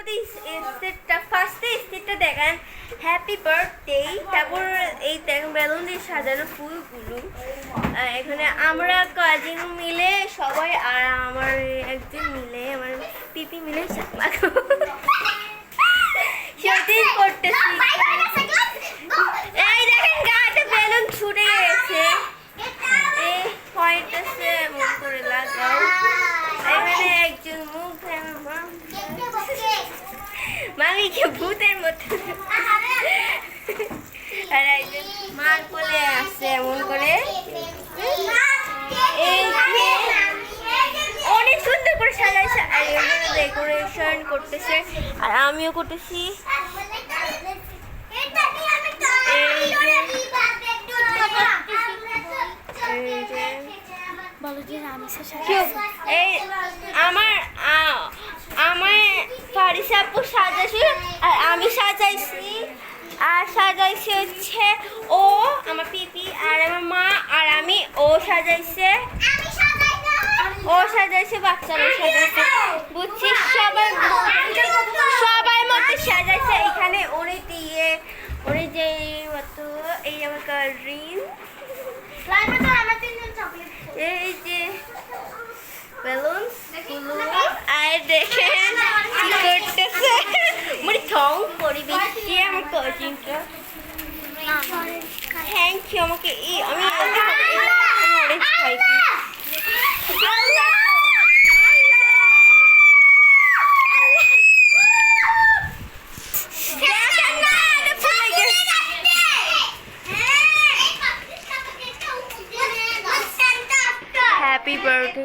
শুরুতে স্টেটটা ফার্স্টে স্টেটটা দেখেন হ্যাপি বার্থডে, তারপর এই দেখেন বেলুন দিয়ে সাজানো ফুলগুলো। এখানে আমরা কাজিন মিলে সবাই আর আমার একজন মিলে আমার পিপি মিলে শুটিং করতেছি। এই দেখেন গাতে বেলুন ছুটে গেছে, এই পয়েন্ট আছে মুখ করে লাগাও। এখানে একজন মুখ মামিকে ভূতের মতো আর একজন মার কোলে আসছে এমন করে। অনেক সুন্দর করে সাজাইছে আর এখানে ডেকোরেশন করতেছে আর আমিও করতেছি। এই আমার ফারিসা আপু সাজাইছে আর আমি সাজাইছি, আর সাজাইছে হচ্ছে ও আমার পিপি আর আমার মা আর আমি। ও সাজাইছে বাচ্চারা সাজাইছে, বুঝছিস? সবাই মতো সাজাইছে। এখানে ওরে দিয়ে ওরে যে মতো এই আমার কারিন, এই যে বেলুন আর দেখেন কি করতেছে মানে ঠং করে দিচ্ছি আমার কাজিনটা। থ্যাংক ইউ আমাকে আমি অরেঞ্জ খাইছি। Happy birthday.